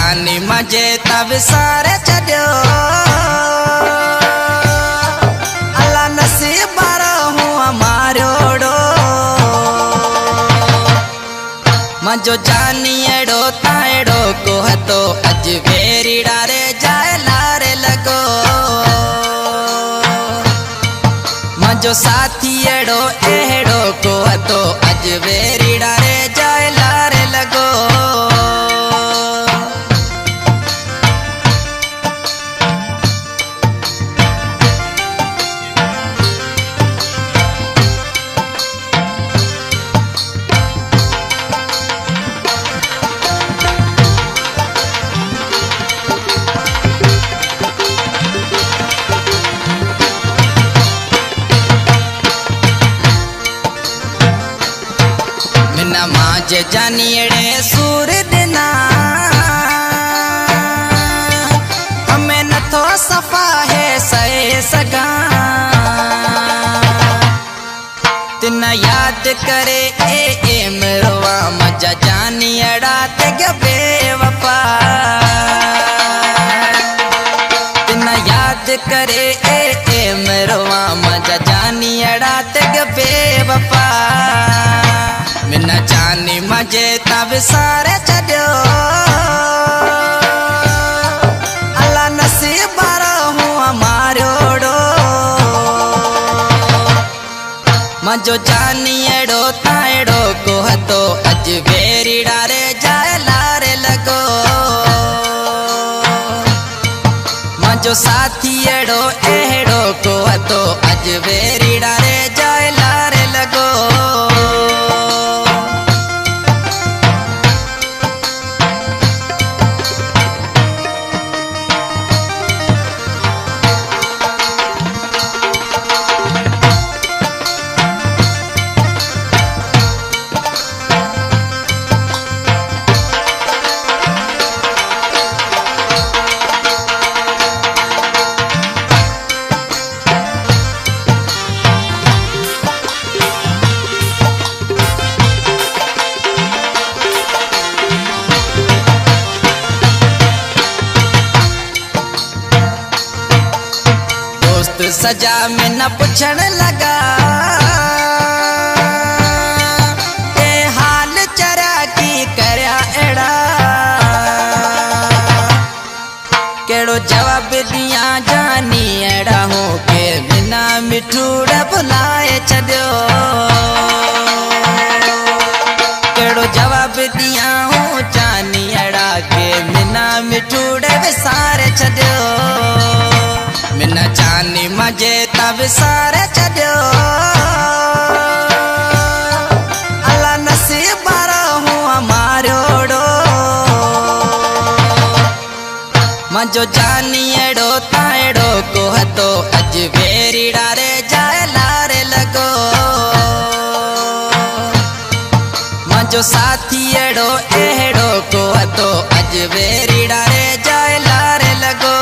जानी मजे तब सारे चढ़ो अल्लाह नसीब हूँ हमारोड़ो मजो जानी एड़ो ताड़ो को तो अज वेरी डारे जाए लारे लगो मजो साथी एड़ो एड़ो को तो अज वेरी डारे जाए लारे लगो माज जानियड़े सूर दिना हमें न तो सफा है सहे सगा तिना याद करे ए मरवा मजा जानियड़ा तेग बेवफा तिना याद करे ए मरवा मजा जानियड़ा तेग बेवफा मिना जानी मजे तब सारे चढ़ो अल्लाह नसीब हूँ हमारोड़ो मजो जानी एड़ो ताड़ो को तो अज वेरी डारे जाए लारे लगो मजो साथी एड़ो एड़ो को तो अज वेरी डारे जाए लारे लगो सजा में न पूछण लगा ए हाल चरा की करया एड़ा केड़ो जवाब दिया जानी एड़ा हो के बिना मिठूड़ा बुलाए छड़ो केड़ो जवाब दिया हो जानी एड़ा के बिना मिठूड़े विसारे छड़ो मिना जानी मजे तब सारे चढ़ो अल्लाह नसीब हूँ हमारोड़ो मजो जानी एड़ो ताड़ो को तो अज वेरी डारे जाए लारे लगो मजो साथी एड़ो एड़ो को तो अज वेरी डारे जाए लारे लगो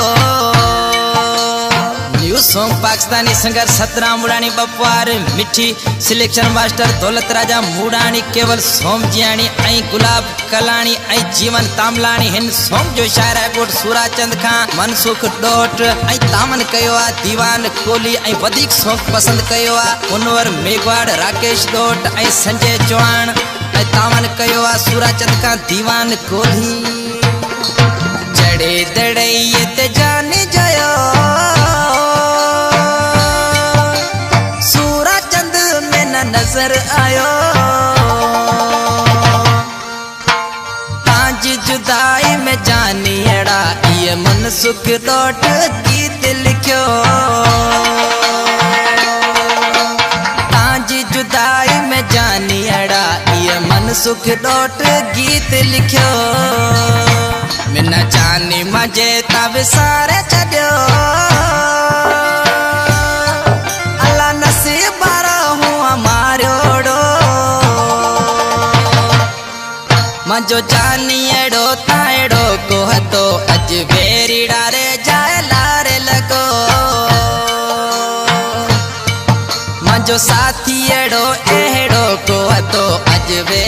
सॉन्ग पाकिस्तानी सिंगर सतराम मुडानी बपवार मिठी सिलेक्शन मास्टर दौलत राजा मुडानी केवल सोमजियानी आई गुलाब कलानी आई जीवन तामलानी हिन सॉन्ग जो शायर है कोट सूराचंद खान मनसुख डोट आई तामन कयो आ दीवान कोहली आई वधिक सॉन्ग पसंद कयो आ कुनवर मेघवाड़ राकेश डोट आई संजय चौहान आई तामन कयो आ सूराचंद खान दीवान कोहली जड़े दड़े ते जाने जायो नजर आयो ताज जुदाई में जानी एड़ा ये मन सुख डोट गीत लिखो ताज जुदाई में जानी एड़ा ये मन सुख डोट गीत लिखो मिना जानी मजे तब सारे चढ़ो अल्लाह नसीब हूँ हमारोड़ो मजो जानी एड़ो ताड़ो को तो अज वेरी डारे जाए लारे लगो मजो साथी एड़ो एड़ो को तो अज वे